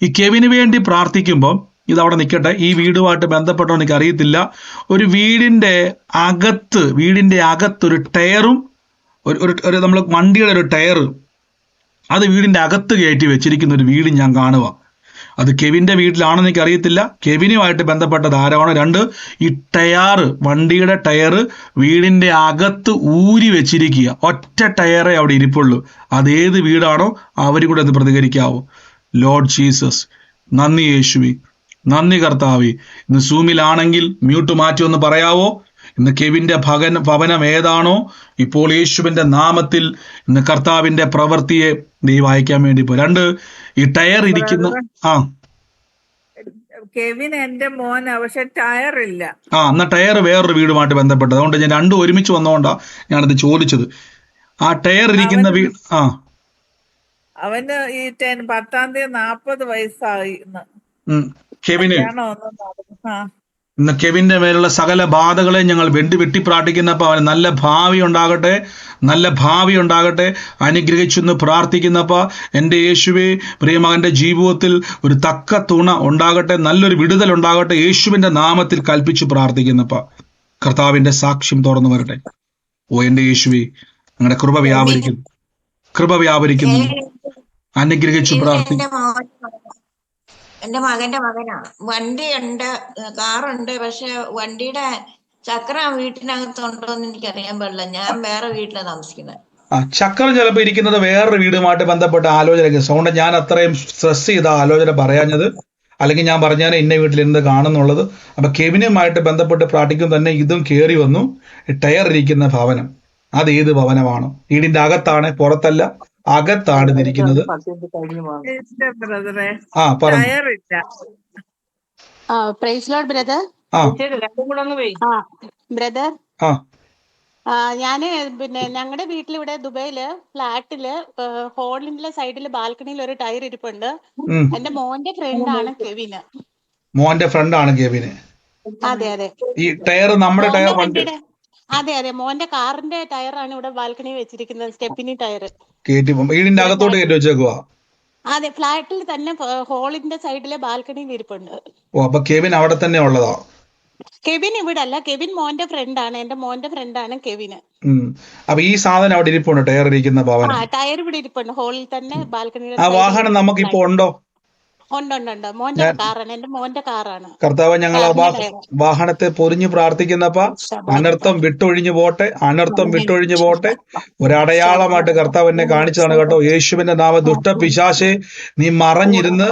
ഈ കെവിന് വേണ്ടി പ്രാർത്ഥിക്കുമ്പോൾ ഇതവിടെ നിൽക്കട്ടെ. ഈ വീടുമായിട്ട് ബന്ധപ്പെട്ടോ എനിക്ക് അറിയത്തില്ല. ഒരു വീടിൻ്റെ അകത്തൊരു ടയറും ഒരു നമ്മൾ വണ്ടിയുടെ ഒരു ടയർ അത് വീടിൻ്റെ അകത്ത് കയറ്റി വെച്ചിരിക്കുന്ന ഒരു വീട് ഞാൻ കാണുക. അത് കെവിൻ്റെ വീട്ടിലാണെന്ന് എനിക്ക് അറിയത്തില്ല. കെവിനുമായിട്ട് ബന്ധപ്പെട്ടത് ആരാണോ? 2, ഈ വണ്ടിയുടെ ടയർ വീടിൻ്റെ അകത്ത് ഊരി വെച്ചിരിക്കുക. ഒറ്റ ടയറേ അവിടെ ഇരിപ്പുള്ളൂ. അതേത് വീടാണോ അവർ കൂടെ ഒന്ന് പ്രതികരിക്കാവോ? ലോർഡ് ജീസസ്, നന്ദി യേശുവേ, നന്ദി കർത്താവേ. ഇന്ന് സൂമിലാണെങ്കിൽ മ്യൂട്ട് മാറ്റി ഒന്ന് പറയാവോ? ഇന്ന് കെവിൻ്റെ ഭവനം ഏതാണോ ഇപ്പോൾ യേശുവിൻ്റെ നാമത്തിൽ ഇന്ന് കർത്താവിൻ്റെ പ്രവൃത്തിയെ ദൈവം അയക്കാൻ വേണ്ടി പോയി. 2, ഈ ടയർ ഇരിക്കുന്ന
കെവിൻ എന്റെ മോനാ, പക്ഷെ ടയറില്ല.
എന്നാ ടയർ വേറൊരു വീടുമായിട്ട് ബന്ധപ്പെട്ടത്, അതുകൊണ്ട് ഞാൻ രണ്ടും ഒരുമിച്ച് വന്നതുകൊണ്ടാ ഞാനത് ചോദിച്ചത്. ആ ടയർ ഇരിക്കുന്ന വീട്
അവന് ഈ 10-ാം തീയതി 40 വയസ്സായി.
കെവിന്
ആ
ഇന്ന് കെവിന്റെ മേലുള്ള സകല ബാധകളെ ഞങ്ങൾ വെട്ടി പ്രാർത്ഥിക്കുന്നപ്പോൾ അവന് നല്ല ഭാവി ഉണ്ടാകട്ടെ, നല്ല ഭാവി ഉണ്ടാകട്ടെ, അനുഗ്രഹിച്ചെന്ന് പ്രാർത്ഥിക്കുന്നപ്പോൾ എൻ്റെ യേശുവേ പ്രിയമകന്റെ ജീവിതത്തിൽ ഒരു തക്ക തുണ ഉണ്ടാകട്ടെ, നല്ലൊരു വിടുതൽ ഉണ്ടാകട്ടെ, യേശുവിന്റെ നാമത്തിൽ കൽപ്പിച്ച് പ്രാർത്ഥിക്കുന്നപ്പോൾ കർത്താവിന്റെ സാക്ഷ്യം തുറന്നു വരട്ടെ. ഓ എൻ്റെ യേശുവേ, ഞങ്ങളുടെ കൃപ വ്യാപരിക്കുന്നു, അനുഗ്രഹിച്ചു പ്രാർത്ഥിക്കും.
എന്റെ മകന്റെ മകനാ. വണ്ടിയുണ്ട്, കാറുണ്ട്, പക്ഷെ വണ്ടിയുടെ ചക്രം വീട്ടിനകത്തുണ്ടോ എന്ന് എനിക്കറിയാൻ പാടില്ല. ഞാൻ വേറെ വീട്ടിലാണ് താമസിക്കുന്നത്.
ചക്രം ചിലപ്പോൾ ഇരിക്കുന്നത് വേറൊരു വീടുമായിട്ട് ബന്ധപ്പെട്ട ആലോചന. അതുകൊണ്ട് ഞാൻ അത്രയും സ്ട്രെസ് ചെയ്ത ആലോചന പറയാഞ്ഞത്, അല്ലെങ്കിൽ ഞാൻ പറഞ്ഞാൽ ഇന്ന വീട്ടിൽ എന്ത് കാണുന്നുള്ളത്. അപ്പൊ കെവിനുമായിട്ട് ബന്ധപ്പെട്ട് പ്രാർത്ഥിക്കും തന്നെ ഇതും കയറി വന്നു. ടയർ ഇരിക്കുന്ന ഭവനം, അത് ഏത് ഭവനമാണോ? വീടിന്റെ അകത്താണ്, പുറത്തല്ല, അകത്താണ് ഇരിക്കുന്നത്.
ഞാന് പിന്നെ ഞങ്ങളുടെ വീട്ടിലിവിടെ ദുബൈയില് ഫ്ലാറ്റില് ഹോളിന്റെ സൈഡില് ബാൽക്കണിയിൽ ഒരു ടയർ ഇരിപ്പുണ്ട്. എന്റെ മോന്റെ ഫ്രണ്ടാണ് കെവിന്.
മോന്റെ ഫ്രണ്ടാണ് കെവിന്.
അതെ അതെ.
ഈ ടയർ നമ്മുടെ ടയർ വണ്ടി.
അതെ അതെ, മോന്റെ കാറിന്റെ ടയറാണ് ഇവിടെ ബാൽക്കണി വെച്ചിരിക്കുന്നത്, സ്റ്റെപ്പിനി ടയർ.
വീടിന്റെ അകത്തോട്ട് കയറ്റി വെച്ചേക്കുവാ.
അതെ, ഫ്ലാറ്റിൽ തന്നെ ഹോളിന്റെ സൈഡിലെ ബാൽക്കണിയിൽ ഇരിപ്പുണ്ട്.
ഓ, അപ്പൊ കെവിൻ അവിടെ തന്നെ ഉള്ളതാ?
കെവിൻ ഇവിടെ അല്ല, കെവിൻ മോന്റെ ഫ്രണ്ടാണ്, എന്റെ മോന്റെ ഫ്രണ്ടാണ് കെവിന്.
അപ്പൊ ഈ സാധനം അവിടെ ഇരിപ്പുണ്ട്, ടയർ ഇരിക്കുന്ന ഭവനം.
ടയർ ഇവിടെ ഇരിപ്പുണ്ട് ഹോളിൽ തന്നെ, ബാൽക്കണിയിൽ.
ആ വാഹനം നമുക്ക് ഇപ്പൊ ഉണ്ടോ?
ഉണ്ട്. മോന്റെ കാറാണ്, എന്റെ മോന്റെ കാറാണ്.
കർത്താവ്, ഞങ്ങൾ ആ വാഹനത്തെ പൊതിഞ്ഞു പ്രാർത്ഥിക്കുന്നപ്പ അനർത്ഥം വിട്ടൊഴിഞ്ഞു പോട്ടെ, അനർത്ഥം വിട്ടൊഴിഞ്ഞു പോട്ടെ. ഒരടയാളമായിട്ട് കർത്താവ് എന്നെ കാണിച്ചതാണ് കേട്ടോ. യേശുവിന്റെ നാമ ദുഷ്ട പിശാചേ, നീ മറഞ്ഞിരുന്ന്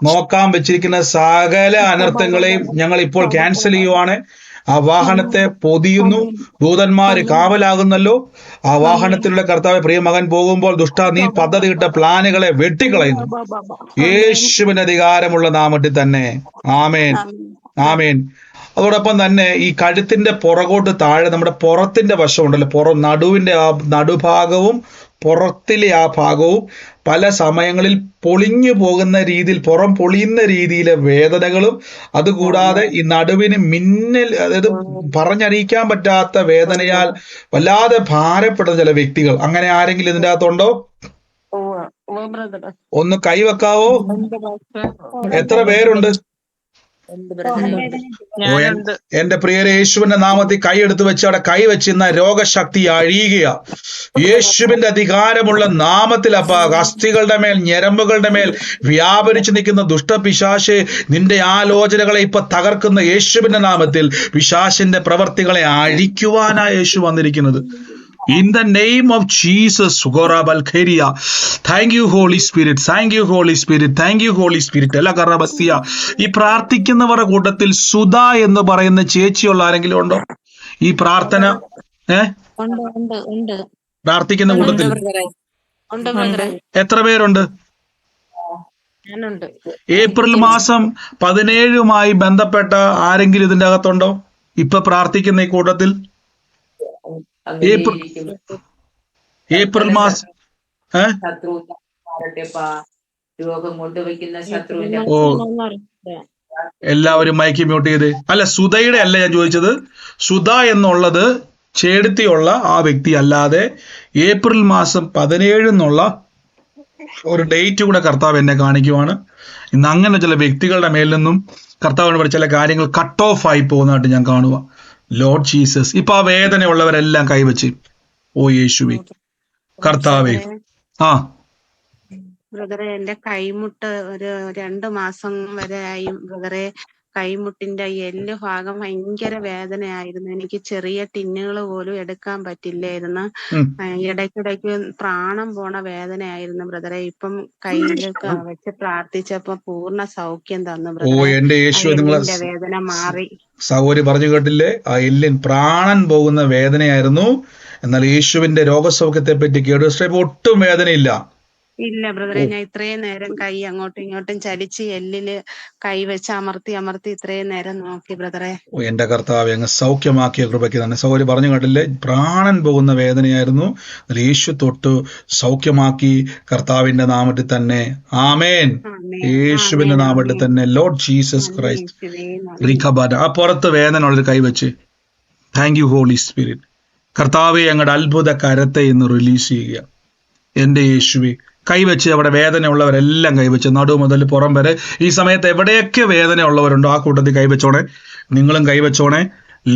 നോക്കാൻ വെച്ചിരിക്കുന്ന സകല അനർത്ഥങ്ങളെയും ഞങ്ങൾ ഇപ്പോൾ ക്യാൻസൽ ചെയ്യുവാണ്. ആ വാഹനത്തെ പൊതിയുന്നു, ദൂതന്മാര് കാവലാകുന്നല്ലോ. ആ വാഹനത്തിലുള്ള കർത്താവ് പ്രിയ മകൻ പോകുമ്പോൾ ദുഷ്ട നീ പദ്ധതിയിട്ട പ്ലാനുകളെ വെട്ടിക്കളയുന്നു യേശുവിന്റെ അധികാരമുള്ള നാമത്തിൽ തന്നെ. ആമേൻ, ആമേൻ. അതോടൊപ്പം തന്നെ ഈ കഴുത്തിന്റെ പുറകോട്ട് താഴെ നമ്മുടെ പുറത്തിന്റെ വശമുണ്ടല്ലോ, നടുവിന്റെ ആ നടുഭാഗവും പുറത്തിലെ ആ ഭാഗവും പല സമയങ്ങളിൽ പൊളിഞ്ഞു പോകുന്ന രീതിയിൽ, പുറം പൊളിയുന്ന രീതിയിലെ വേദനകളും, അതുകൂടാതെ ഈ നടുവിന് മിന്നൽ, അതായത് പറഞ്ഞറിയിക്കാൻ പറ്റാത്ത വേദനയാൽ വല്ലാതെ ഭാരപ്പെടുന്ന ചില വ്യക്തികൾ, അങ്ങനെ ആരെങ്കിലും ഇതിൻ്റെ അകത്തുണ്ടോ? ഒന്ന് കൈവെക്കാവോ? എത്ര പേരുണ്ട്? എന്റെ പ്രിയരെ, യേശുവിന്റെ നാമത്തിൽ കൈയെടുത്ത് വെച്ച് അവിടെ കൈവച്ച് ഇന്ന രോഗശക്തി അഴിയുക യേശുവിന്റെ അധികാരമുള്ള നാമത്തിൽ. അപ്പ അസ്ഥികളുടെ മേൽ, ഞരമ്പുകളുടെ മേൽ വ്യാപരിച്ചു നിൽക്കുന്ന ദുഷ്ടപിശാചേ, നിന്റെ ആലോചനകളെ ഇപ്പൊ തകർക്കുന്ന യേശുവിന്റെ നാമത്തിൽ പിശാചിന്റെ പ്രവർത്തികളെ അഴിക്കുവാനാ യേശു വന്നിരിക്കുന്നത്. In the name of Jesus, Gorabalkeria. Thank you, Holy Spirit. Thank you, Holy Spirit. Thank you, Holy Spirit. എല്ലാ കറബസ്തിയ ഈ പ്രാർത്ഥിക്കുന്നവരുടെ കൂട്ടത്തിൽ സുധ എന്ന് പറയുന്ന ചേച്ചിയുള്ള ആരെങ്കിലും ഉണ്ടോ ഈ പ്രാർത്ഥന പ്രാർത്ഥിക്കുന്ന കൂട്ടത്തിൽ? എത്ര പേരുണ്ട്? ഏപ്രിൽ മാസം 17 ബന്ധപ്പെട്ട ആരെങ്കിലും ഇതിന്റെ അകത്തുണ്ടോ ഇപ്പൊ പ്രാർത്ഥിക്കുന്ന ഈ കൂട്ടത്തിൽ? ഏപ്രിൽ മാസം ഓ, എല്ലാവരും മൈക്ക് മ്യൂട്ട് ചെയ്ത്. അല്ല, സുധയുടെ അല്ല ഞാൻ ചോദിച്ചത്. സുധ എന്നുള്ളത് ചേടുത്തിയുള്ള ആ വ്യക്തി അല്ലാതെ ഏപ്രിൽ മാസം 17 എന്നുള്ള ഒരു ഡേറ്റ് കൂടെ കർത്താവ് എന്നെ കാണിക്കുവാണ്. ഇന്ന് അങ്ങനെ ചില വ്യക്തികളുടെ മേൽ നിന്നും കർത്താവിന് ചില കാര്യങ്ങൾ കട്ട് ഓഫ് ആയി പോകുന്നതായിട്ട് ഞാൻ കാണുക. ലോർഡ് ജീസസ്, ഇപ്പൊ ആ വേദനയുള്ളവരെല്ലാം കൈവച്ച്, ഓ യേശുവേ കർത്താവേ.
ബ്രദറെ, എന്റെ കൈമുട്ട് ഒരു 2 മാസം വരെ ആയി ബ്രദറെ. കൈമുട്ടിന്റെ എല്ല് ഭാഗം ഭയങ്കര വേദനയായിരുന്നു. എനിക്ക് ചെറിയ ടിന്നുകൾ പോലും എടുക്കാൻ പറ്റില്ലായിരുന്നു. ഇടയ്ക്കിടയ്ക്ക് പ്രാണം പോണ വേദനയായിരുന്നു ബ്രദറെ. ഇപ്പം കയ്യിലൊക്കെ വെച്ച് പ്രാർത്ഥിച്ചപ്പോ പൂർണ്ണ സൗഖ്യം തന്നു ബ്രദറെ. എല്ലിന്റെ വേദന മാറി.
സഹോദരി പറഞ്ഞു കേട്ടില്ലേ? ആ എല്ലിൻ പ്രാണൻ പോകുന്ന വേദനയായിരുന്നു. എന്നാൽ യേശുവിന്റെ രോഗസൗഖ്യത്തെ പറ്റി കേട്ടു. ഒട്ടും വേദനയില്ല.
ഇല്ല ബ്രദറെ, ഞാൻ ഇത്രയും നേരം കൈ അങ്ങോട്ടും ഇങ്ങോട്ടും ചലിച്ച് എല്ലില് കൈ വെച്ച് അമർത്തി അമർത്തി ഇത്രയും നേരം നോക്കി ബ്രദറെ.
എന്റെ കർത്താവെ, അങ്ങ് സൗഖ്യമാക്കിയ കൃപയ്ക്ക് തന്നെ. സഹോദരി പറഞ്ഞു കേട്ടില്ലേ, പ്രാണൻ പോകുന്ന വേദനയായിരുന്നു, അതിൽ യേശു തൊട്ട് സൗഖ്യമാക്കി. കർത്താവിന്റെ നാമത്തിൽ തന്നെ ആമേൻ. യേശുവിന്റെ നാമത്തിൽ തന്നെ. ലോർഡ് ജീസസ് ക്രൈസ്റ്റ് റിക്കബാന. ആ പുറത്ത് വേദന ഉള്ളൊരു കൈവച്ച്. Thank you Holy Spirit. കർത്താവെ, ഞങ്ങളുടെ അത്ഭുത കരത്തെ ഇന്ന് റിലീസ് ചെയ്യുക. എന്റെ യേശുവെ, കൈവച്ച് അവിടെ വേദനയുള്ളവരെല്ലാം കൈവച്ച്, നടു മുതൽ പുറം വരെ. ഈ സമയത്ത് എവിടെയൊക്കെ വേദന ഉള്ളവരുണ്ടോ ആ കൂട്ടത്തിൽ കൈവച്ചോണേ. നിങ്ങളും കൈവച്ചോണേ.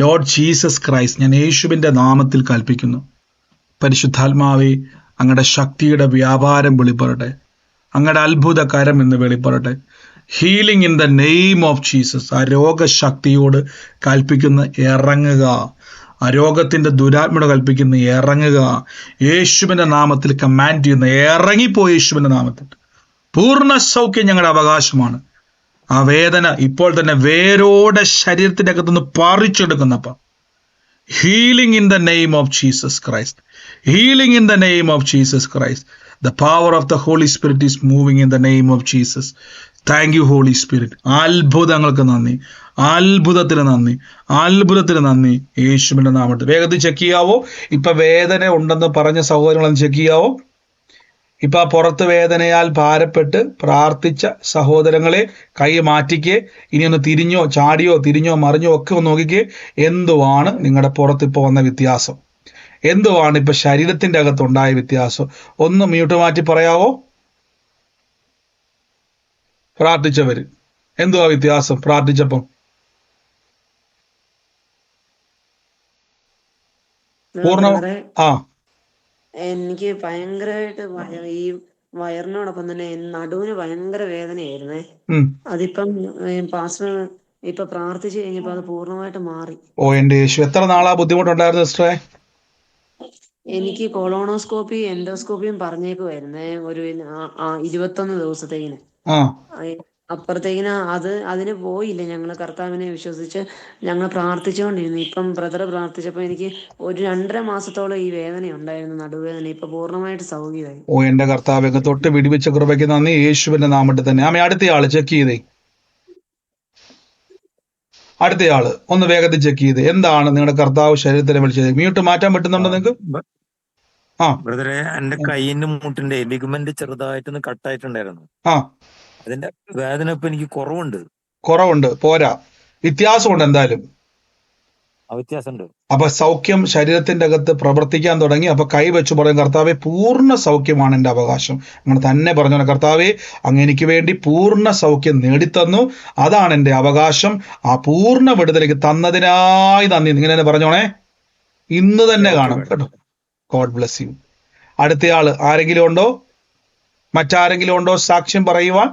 ലോർഡ് ജീസസ് ക്രൈസ്റ്റ്, ഞാൻ യേശുവിന്റെ നാമത്തിൽ കൽപ്പിക്കുന്നു, പരിശുദ്ധാത്മാവേ, അങ്ങയുടെ ശക്തിയുടെ വ്യാപാരം വെളിപ്പെടട്ടെ. അങ്ങയുടെ അത്ഭുത കരം എന്ന് വെളിപ്പെടട്ടെ. Healing in the name of Jesus. ആ രോഗശക്തിയോട് കൽപ്പിക്കുന്ന ഇറങ്ങുക. ആ രോഗത്തിന്റെ ദുരാത്മയോട് കൽപ്പിക്കുന്ന ഇറങ്ങുക. യേശുവിന്റെ നാമത്തിൽ കമാൻഡ് ചെയ്യുന്ന ഇറങ്ങിപ്പോയി. യേശുവിന്റെ നാമത്തിൽ പൂർണ്ണ സൗഖ്യം ഞങ്ങളുടെ അവകാശമാണ്. ആ വേദന ഇപ്പോൾ തന്നെ വേരോടെ ശരീരത്തിന്റെ അകത്തുനിന്ന് പറിച്ചെടുക്കുന്നപ്പ. Healing in the name of Jesus Christ. Healing in the name of Jesus Christ. The power of the Holy Spirit is moving in the name of Jesus. Thank you, Holy Spirit. അത്ഭുതങ്ങൾക്ക് നന്ദി, അത്ഭുതത്തിന് നന്ദി, അത്ഭുതത്തിന് നന്ദി. യേശുവിന്റെ നാമത്തിൽ വേഗത്തിൽ check ചെയ്യാവോ? ഇപ്പൊ വേദന ഉണ്ടെന്ന് പറഞ്ഞ സഹോദരങ്ങളൊന്ന് ചെക്ക് ചെയ്യാവോ? ഇപ്പൊ ആ പുറത്ത് വേദനയാൽ ഭാരപ്പെട്ട് പ്രാർത്ഥിച്ച സഹോദരങ്ങളെ കൈ മാറ്റിക്കേ. ഇനി ഒന്ന് തിരിഞ്ഞോ ചാടിയോ തിരിഞ്ഞോ മറിഞ്ഞോ ഒക്കെ ഒന്ന് നോക്കിക്കേ. എന്തുവാണ് നിങ്ങളുടെ പുറത്ത് ഇപ്പൊ വന്ന വ്യത്യാസം? എന്തുവാണ് ഇപ്പൊ ശരീരത്തിന്റെ അകത്തുണ്ടായ വ്യത്യാസം? ഒന്ന് മ്യൂട്ട് മാറ്റി പറയാവോ? പ്രാർത്ഥിച്ചവര് എന്തുവാ വ്യത്യാസം പ്രാർത്ഥിച്ചപ്പം? പൂർണ്ണ
എനിക്ക് ഭയങ്കരമായിട്ട് ഈ വയറിനോടൊപ്പം തന്നെ നടുവിന് ഭയങ്കര വേദനയായിരുന്നേ. അതിപ്പം പാസ്റ്റർ ഇപ്പൊ പ്രാർത്ഥിച്ചു കഴിഞ്ഞപ്പോ അത് പൂർണ്ണമായിട്ട് മാറി.
ഓ എന്റെ യേശു, എത്ര നാളാ ബുദ്ധിമുട്ടുണ്ടായിരുന്നു സിസ്റ്ററെ?
എനിക്ക് കൊളോണോസ്കോപ്പി എൻഡോസ്കോപ്പിയും പറഞ്ഞേക്കുമായിരുന്നേ ഒരു 21 ദിവസത്തേക്കിന്. അപ്പുറത്തേക്കിന് അതിന് പോയില്ല. ഞങ്ങള് കർത്താവിനെ വിശ്വസിച്ച് ഞങ്ങൾ പ്രാർത്ഥിച്ചുകൊണ്ടിരുന്നു. ഇപ്പം ബ്രദർ പ്രാർത്ഥിച്ചപ്പോ എനിക്ക് ഒരു 2.5 മാസത്തോളം ഈ വേദന ഉണ്ടായിരുന്നു, നടുവേദന. ഇപ്പൊ പൂർണ്ണമായിട്ട് സൗഖ്യമായി.
ഓ എന്റെ കർത്താവെ, തൊട്ട് പിടിപ്പിച്ച കൃപയ്ക്ക് നന്ദി. യേശുവിന്റെ നാമത്തിൽ തന്നെ. ആമേ, അടുത്തയാള് ചെക്ക് ചെയ്തേ. അടുത്തയാള് ഒന്ന് വേഗത്തിൽ ചെക്ക് ചെയ്ത്. എന്താണ് നിങ്ങളുടെ കർത്താവ് ശരീരത്തിനെ വിളിച്ചത്? മ്യൂട്ട് മാറ്റാൻ പറ്റുന്നുണ്ടോ നിങ്ങൾക്ക്?
ബ്രദറെ, എന്റെ കൈയിന്റെ മുട്ടിന്റെ ലിഗമെന്റ് ചെറുതായിട്ടൊന്ന് കട്ടായിട്ടുണ്ടായിരുന്നു. അതിന്റെ വേദന ഇപ്പൊ എനിക്ക് കുറവുണ്ട്. പോരാ, വ്യത്യാസമുണ്ട്. എന്തായാലും വ്യത്യാസമുണ്ട്.
അപ്പൊ സൗഖ്യം ശരീരത്തിന്റെ അകത്ത് പ്രവർത്തിക്കാൻ തുടങ്ങി. അപ്പൊ കൈ വെച്ച് പറയും, കർത്താവെ, പൂർണ്ണ സൗഖ്യമാണ് എന്റെ അവകാശം. അങ്ങനെ തന്നെ പറഞ്ഞു, കർത്താവെ, അങ്ങ് എനിക്ക് വേണ്ടി പൂർണ്ണ സൗഖ്യം നേടിത്തന്നു, അതാണ് എന്റെ അവകാശം. ആ പൂർണ്ണ വിടുതലേക്ക് തന്നതിനായി നന്ദി. ഇങ്ങനെ തന്നെ പറഞ്ഞോണേ. ഇന്ന് തന്നെ കാണും കേട്ടോ. God bless you. അടുത്തയാള് ആരെങ്കിലും ഉണ്ടോ? മറ്റാരെങ്കിലും ഉണ്ടോ സാക്ഷ്യം പറയുവാൻ?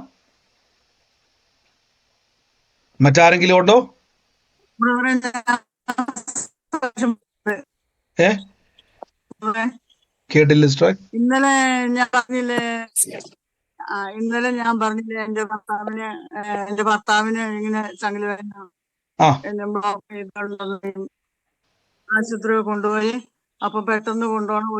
മറ്റാരെങ്കിലും ഉണ്ടോ? കേട്ടില്ല സിസ്റ്റർ.
ഇന്നലെ ഞാൻ പറഞ്ഞില്ലേ എന്റെ ഭർത്താവിന് ഇങ്ങനെ ചങ്ങല ആശുപത്രി കൊണ്ടുപോയി. അപ്പൊ പെട്ടെന്ന് കൊണ്ടുപോകണം,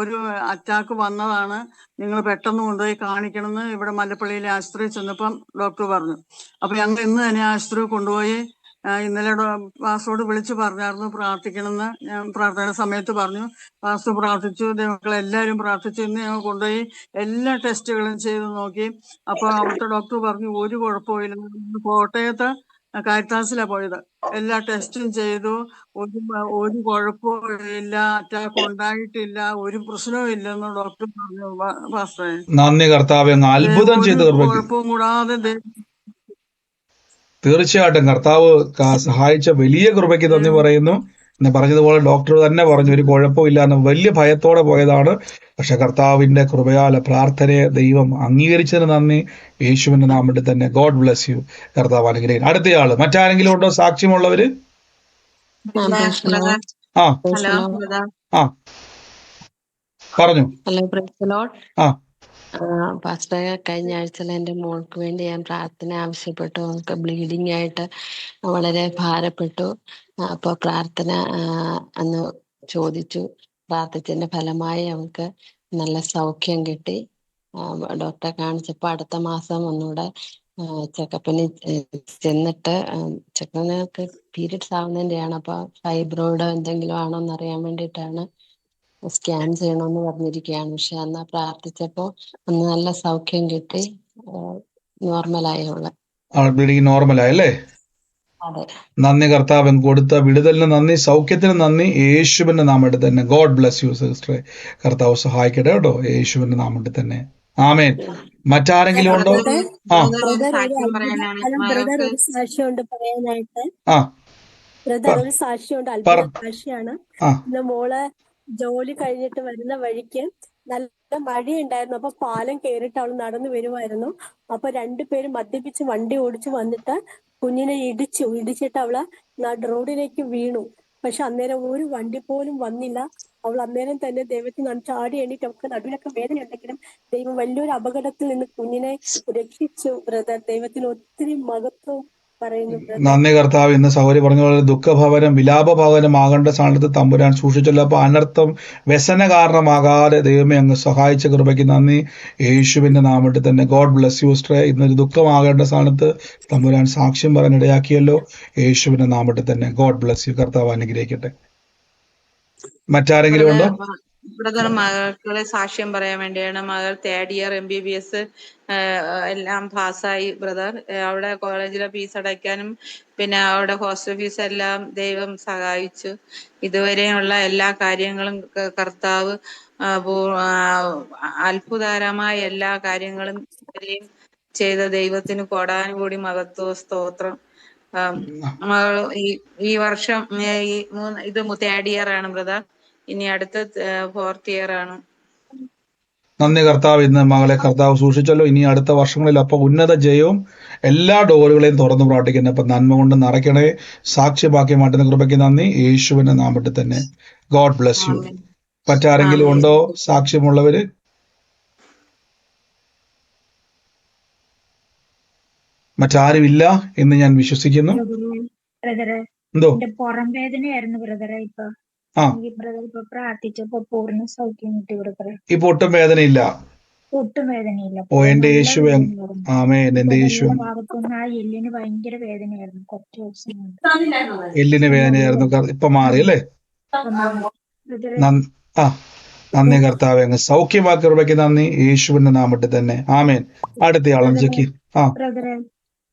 ഒരു അറ്റാക്ക് വന്നതാണ്, നിങ്ങൾ പെട്ടെന്ന് കൊണ്ടുപോയി കാണിക്കണമെന്ന് ഇവിടെ മല്ലപ്പള്ളിയിലെ ആശുപത്രിയിൽ ചെന്നപ്പം ഡോക്ടർ പറഞ്ഞു. അപ്പൊ ഞങ്ങൾ ഇന്ന് തന്നെ ആശുപത്രി കൊണ്ടുപോയി. ഇന്നലെ പാസ്റ്ററോട് വിളിച്ചു പറഞ്ഞായിരുന്നു പ്രാർത്ഥിക്കണമെന്ന്. ഞാൻ പ്രാർത്ഥനയുടെ സമയത്ത് പറഞ്ഞു. പാസ്റ്റർ പ്രാർത്ഥിച്ചു, മക്കളെല്ലാവരും പ്രാർത്ഥിച്ചു. ഇന്ന് ഞങ്ങൾ കൊണ്ടുപോയി എല്ലാ ടെസ്റ്റുകളും ചെയ്ത് നോക്കി. അപ്പൊ അവിടുത്തെ ഡോക്ടർ പറഞ്ഞു ഒരു കുഴപ്പമില്ല. കോട്ടയത്ത് കാരിത്താസിലാണ് പോയത്. എല്ലാ ടെസ്റ്റും ചെയ്തു, ഒരു കുഴപ്പവും ഇല്ല, അറ്റാക്ക് ഉണ്ടായിട്ടില്ല, ഒരു പ്രശ്നവും ഇല്ലെന്ന് ഡോക്ടർ പറഞ്ഞു. പാസ്റ്ററെ,
നന്ദി കർത്താവേ, അത്ഭുതം ചെയ്ത്
കുഴപ്പവും കൂടാതെ
തീർച്ചയായിട്ടും കർത്താവ് സഹായിച്ച വലിയ കൃപയ്ക്ക് നന്ദി പറയുന്നു. എന്ന് പറഞ്ഞതുപോലെ ഡോക്ടർ തന്നെ പറഞ്ഞു ഒരു കുഴപ്പമില്ല എന്ന്. വലിയ ഭയത്തോടെ പോയതാണ്. പക്ഷെ കർത്താവിന്റെ കൃപയാല പ്രാർത്ഥനയെ ദൈവം അംഗീകരിച്ചതിന് നന്ദി. യേശുവിന്റെ നാമത്തിൽ തന്നെ. God bless you. കർത്താവ് അനുഗ്രഹിക്കും. അടുത്തയാള് മറ്റാരെങ്കിലും ഉണ്ടോ സാക്ഷ്യമുള്ളവര്? പറഞ്ഞു.
പാസ്റ്റർ, കഴിഞ്ഞ ആഴ്ചയിൽ എൻ്റെ മോൾക്ക് വേണ്ടി ഞാൻ പ്രാർത്ഥന ആവശ്യപ്പെട്ടു. അവൾക്ക് ബ്ലീഡിംഗ് ആയിട്ട് വളരെ ഭാരപ്പെട്ടു. അപ്പോൾ പ്രാർത്ഥന അന്ന് ചോദിച്ചു. പ്രാർത്ഥിച്ചതിന്റെ ഫലമായി അവൾക്ക് നല്ല സൗഖ്യം കിട്ടി.
ഡോക്ടറെ കാണിച്ചപ്പോൾ അടുത്ത മാസം ഒന്നുകൂടെ ചെക്കപ്പിന് ചെന്നിട്ട് ചെക്കനൊക്കെ പീരിയഡ്സ് ആവുന്നതിൻ്റെയാണ്. അപ്പോൾ ഫൈബ്രോയിഡ് എന്തെങ്കിലും ആണോ എന്നറിയാൻ വേണ്ടിയിട്ടാണ് സ്കാൻ ചെയ്യണമെന്ന് പറഞ്ഞിരിക്കുകയാണ്. പക്ഷെ അന്ന് പ്രാർത്ഥിച്ചപ്പോൾ അന്ന് നല്ല സൗഖ്യം കിട്ടി, നോർമലായുള്ള.
നോർമലായല്ലേ?
അതെ.
നന്ദി കർത്താവൻ കൊടുത്ത വിടുതലിന് നന്ദി, സൗഖ്യത്തിന് നന്ദി. യേശുവിന്റെ നാമത്തിൽ തന്നെ. ഗോഡ് ബ്ലസ് യു സിസ്റ്ററെ. കർത്താവ് സഹായിക്കട്ടെ കേട്ടോ, യേശുവിന്റെ നാമത്തിൽ തന്നെ. ആമേൻ. മറ്റാരെങ്കിലും ഉണ്ടോ?
ബ്രദർ ഒരു സാക്ഷ്യമുണ്ട് പറയാനായിട്ട്. ബ്രദർ ഒരു സാക്ഷ്യമുണ്ട്, അത്ഭുത സാക്ഷിയാണ്. ഇന്ന് മോള് ജോലി കഴിഞ്ഞിട്ട് വരുന്ന വഴിക്ക് നല്ല മഴയുണ്ടായിരുന്നു. അപ്പൊ പാലം കയറിയിട്ട് അവൾ നടന്നു വരുമായിരുന്നു. അപ്പൊ രണ്ടുപേരും മദ്യപിച്ച് വണ്ടി ഓടിച്ചു വന്നിട്ട് കുഞ്ഞിനെ ഇടിച്ചിട്ട് അവള് റോഡിലേക്ക് വീണു. പക്ഷെ അന്നേരം ഒരു വണ്ടി പോലും വന്നില്ല. അവൾ അന്നേരം തന്നെ ദൈവത്തിന് ചാടി എണീറ്റ് അവൾക്ക് നടുവിലൊക്കെ വേദന ഉണ്ടെങ്കിലും ദൈവം വലിയൊരു അപകടത്തിൽ നിന്ന് കുഞ്ഞിനെ രക്ഷിച്ചു. ബ്രദർ, ദൈവത്തിന് ഒത്തിരി മഹത്വം പറയുന്നു.
നന്ദി കർത്താവ്. ഇന്ന് സൗരി പറഞ്ഞ പോലെ ദുഃഖഭവനം വിലാപഭവനം ആകേണ്ട സ്ഥാനത്ത് തമ്പുരാൻ സൂക്ഷിച്ചല്ലോ. അപ്പൊ അനർത്ഥം വ്യസന കാരണമാകാതെ ദൈവമേ അങ്ങ് സഹായിച്ച കൃപയ്ക്ക് നന്ദി, യേശുവിന്റെ നാമത്തിൽ തന്നെ. ഗോഡ് ബ്ലസ് യു സിസ്റ്ററെ. ഇന്നൊരു ദുഃഖമാകേണ്ട സ്ഥാനത്ത് തമ്പുരാൻ സാക്ഷ്യം പറയാൻ ഇടയാക്കിയല്ലോ, യേശുവിന്റെ നാമത്തിൽ തന്നെ. God bless U. കർത്താവ് അനുഗ്രഹിക്കട്ടെ. മറ്റാരെങ്കിലും ഉണ്ടോ?
ബ്രദർ, മകളെ സാക്ഷ്യം പറയാൻ വേണ്ടിയാണ്. മകൾ 3rd ഇയർ MBBS എല്ലാം പാസ്സായി ബ്രദർ. അവിടെ കോളേജിലെ ഫീസ് അടയ്ക്കാനും പിന്നെ അവിടെ ഹോസ്റ്റൽ ഫീസ് എല്ലാം ദൈവം സഹായിച്ചു. ഇതുവരെയുള്ള എല്ലാ കാര്യങ്ങളും കർത്താവ് അത്ഭുതകരമായ എല്ലാ കാര്യങ്ങളും ഇതുവരെയും ചെയ്ത ദൈവത്തിന് കോടാനുകൂടി മഹത്വ സ്തോത്രം. ഈ വർഷം ഇത് 3rd ഇയർ ആണ് ബ്രദർ. ഇനി അടുത്ത 4th ഇയർ ആണ്.
നന്ദി കർത്താവ്. ഇന്ന് മകളെ കർത്താവ് സൂക്ഷിച്ചല്ലോ. ഇനി അടുത്ത വർഷങ്ങളിൽ അപ്പൊ ഉന്നത ജയവും എല്ലാ ഡോറുകളെയും തുറന്നു പ്രാർത്ഥിക്കുന്നു. അപ്പൊ നന്മ കൊണ്ട് നിറയ്ക്കണേ, സാക്ഷ്യമാക്കി മാറ്റുന്ന കൃപയ്ക്ക് നന്ദി, യേശുവിന്റെ നാമത്തിൽ തന്നെ. God bless you. മറ്റാരെങ്കിലും ഉണ്ടോ സാക്ഷ്യമുള്ളവര്? മറ്റാരുമില്ല എന്ന് ഞാൻ വിശ്വസിക്കുന്നു. എന്തോ
പുറം വേദനയായിരുന്നു ബ്രദറെ. ഇപ്പൊ പ്രാർത്ഥിച്ചപ്പോ പൂർണ്ണ സൗഖ്യം കിട്ടി ബ്രദറെ.
ഇപ്പൊ ഒട്ടും വേദനയില്ല?
ഒട്ടും വേദനയില്ല.
ഓ എന്റെ യേശുവേ, ആമേൻ. എന്റെ യേശുവേ,
ഭാഗത്തുനിന്ന് ആ എല്ലിന് ഭയങ്കര വേദനയായിരുന്നു കുറച്ച് ദിവസം.
എല്ലിന് വേദനയായിരുന്നു, ഇപ്പൊ മാറി അല്ലേ? നന്ദി കർത്താവേ, അങ്ങ് സൗഖ്യമാക്കി കൃപയ്ക്ക് നന്ദി, യേശുവിന്റെ നാമത്തിൽ തന്നെ. ആമേൻ. അടുത്തയാളും ചെക്കി.
ബ്രദറെ,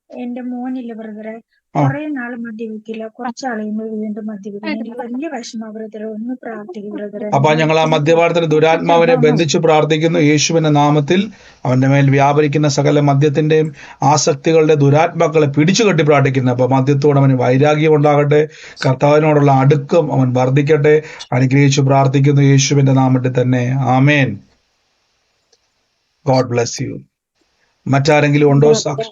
എന്റെ മോനില്ല ബ്രദറെ, കുറെ നാള് മദ്യപിക്കില്ല, കുറച്ചാളെയുമ്പോൾ വീണ്ടും മദ്യപിക്കില്ല. എനിക്ക് വലിയ വിഷമ ബ്രദറെ, ഒന്ന് പ്രാർത്ഥിക്കും ബ്രദറെ.
അപ്പൊ ഞങ്ങൾ ആ മദ്യപാനത്തിന് ദുരാത്മാവിനെ ബന്ധിച്ച് പ്രാർത്ഥിക്കുന്നു യേശുവിന്റെ നാമത്തിൽ. അവന്റെ മേൽ വ്യാപരിക്കുന്ന സകല മദ്യത്തിന്റെയും ആസക്തികളുടെ ദുരാത്മാക്കളെ പിടിച്ചു കെട്ടി പ്രാർത്ഥിക്കുന്നു. അപ്പൊ മദ്യത്തോട് അവന് വൈരാഗ്യം ഉണ്ടാകട്ടെ, കർത്താവിനോടുള്ള അടുക്കം അവൻ വർദ്ധിക്കട്ടെ. അനുഗ്രഹിച്ചു പ്രാർത്ഥിക്കുന്നു യേശുവിന്റെ നാമത്തിൽ തന്നെ. ആമേൻ. God bless you. മറ്റാരെങ്കിലും ഉണ്ടോ സാക്ഷി?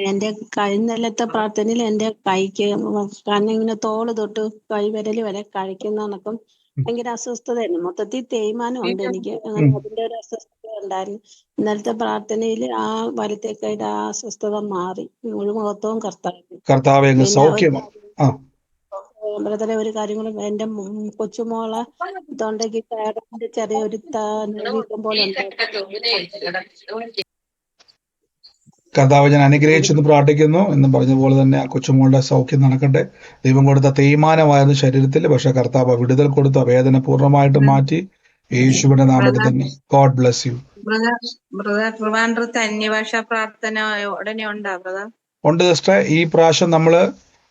എന്റെ കഴിഞ്ഞത്തെ പ്രാർത്ഥനയിൽ എന്റെ കൈക്ക് കാരണം ഇങ്ങനെ തോള് തൊട്ട് കൈ വിരല് വരെ കഴിക്കുന്ന കണക്കും ഭയങ്കര അസ്വസ്ഥതയായിരുന്നു. മൊത്തത്തിൽ തേയ്മാനം ഉണ്ട് എനിക്ക്. അങ്ങനെ അതിന്റെ ഒരു അസ്വസ്ഥത ഉണ്ടായിരുന്നു. ഇന്നലത്തെ പ്രാർത്ഥനയിൽ ആ വലത്തെ കൈയുടെ ആ അസ്വസ്ഥത മാറി. മുഴുമുഖത്വവും
കർത്താവേ
ബ്രദറെ, ഒരു കാര്യം കൂടെ, എന്റെ കൊച്ചുമോളെ തൊണ്ടയ്ക്ക് കയറിന്റെ ചെറിയൊരു വീക്കം പോലെ ഉണ്ടായിരുന്നു.
കർത്താവ് ഞാൻ അനുഗ്രഹിച്ചെന്ന് പ്രാർത്ഥിക്കുന്നു എന്ന് പറഞ്ഞ പോലെ തന്നെ ആ കൊച്ചുമോളുടെ സൗഖ്യം നടക്കട്ടെ. ദൈവം കൊടുത്ത തേയ്മാനമായിരുന്നു ശരീരത്തിൽ, പക്ഷെ കർത്താവ് വിടുതൽ കൊടുത്ത വേദന പൂർണ്ണമായിട്ട് മാറ്റി, യേശുവിന്റെ നാമത്തിൽ തന്നെ. God bless U.
ട്രിവാൻഡ്രത്ത് അന്യഭാഷാ പ്രാർത്ഥന ഉടനെ ഉണ്ടാ ബ്രദർ?
ഉണ്ട് സിസ്റ്ററെ. ഈ പ്രാവശ്യം നമ്മള്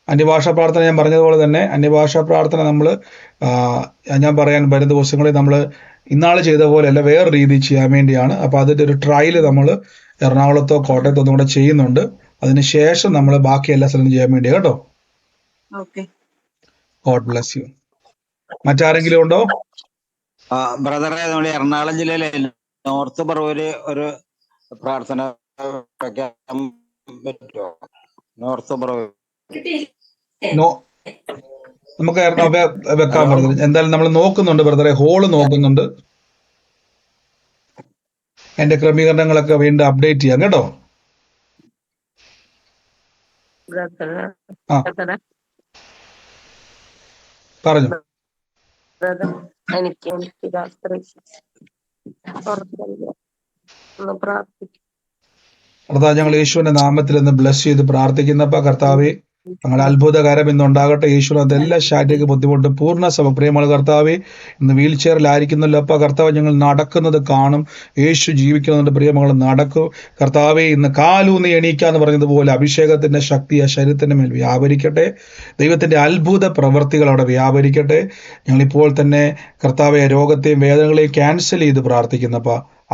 അന്യഭാഷാ പ്രാർത്ഥന ഞാൻ പറഞ്ഞതുപോലെ തന്നെ അന്യഭാഷാ പ്രാർത്ഥന നമ്മള് ഞാൻ പറയാൻ വരും ദിവസങ്ങളിൽ നമ്മൾ ഇന്നാള് ചെയ്ത പോലെ അല്ല, വേറെ രീതി ചെയ്യാൻ വേണ്ടിയാണ്. അപ്പൊ അതിന്റെ ഒരു ട്രയൽ നമ്മൾ എറണാകുളത്തോ കോട്ടയത്തോ ഒന്നും കൂടെ ചെയ്യുന്നുണ്ട്. അതിനുശേഷം നമ്മൾ ബാക്കി എല്ലാ സ്ഥലവും ചെയ്യാൻ വേണ്ടി കേട്ടോ. God bless you. മറ്റാരെങ്കിലും ഉണ്ടോ?
ബ്രദറെ, നമ്മുടെ എറണാകുളം ജില്ലയിലെ നോർത്ത് പറവൂര് ഒരു പ്രാർത്ഥന വെക്കാൻ പറ്റുമോ? നോർത്ത് പറവൂർ
നമുക്ക് വെക്കാൻ ബ്രദർ. എന്തായാലും നമ്മൾ നോക്കുന്നുണ്ട് ബ്രദറെ, ഹോള് നോക്കുന്നുണ്ട്. എന്റെ ക്രമീകരണങ്ങളൊക്കെ വീണ്ടും അപ്ഡേറ്റ് ചെയ്യാം കേട്ടോ. പറഞ്ഞു.
എനിക്ക് രാത്രി ഒന്ന് പ്രാർത്ഥിക്കും.
കർത്താവ്, ഞങ്ങൾ യേശുവിന്റെ നാമത്തിൽ ഇന്ന് ബ്ലസ് ചെയ്ത് പ്രാർത്ഥിക്കുന്നപ്പ കർത്താവെ, ഞങ്ങളുടെ അത്ഭുതകരം ഇന്നുണ്ടാകട്ടെ. യേശുവിനകത്ത് എല്ലാ ശാരീരിക ബുദ്ധിമുട്ടും പൂർണ്ണ സമപ്രിയമുള്ള കർത്താവെ, ഇന്ന് വീൽ ചെയറിലായിരിക്കുന്നല്ലോ അപ്പ കർത്താവ്, ഞങ്ങൾ നടക്കുന്നത് കാണും. യേശു ജീവിക്കുന്നുണ്ട് പ്രിയമകൾ നടക്കും. കർത്താവെ, ഇന്ന് കാലൂന്നി എണീക്കാന്ന് പറഞ്ഞതുപോലെ അഭിഷേകത്തിന്റെ ശക്തി ആ ശരീരത്തിന്റെ മേൽ വ്യാപരിക്കട്ടെ. ദൈവത്തിന്റെ അത്ഭുത പ്രവൃത്തികൾ അവിടെ വ്യാപരിക്കട്ടെ. ഞങ്ങളിപ്പോൾ തന്നെ കർത്താവെ രോഗത്തെയും വേദനകളെയും ക്യാൻസൽ ചെയ്ത് പ്രാർത്ഥിക്കുന്നപ്പ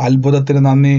അത്ഭുതത്തിന് നന്ദി.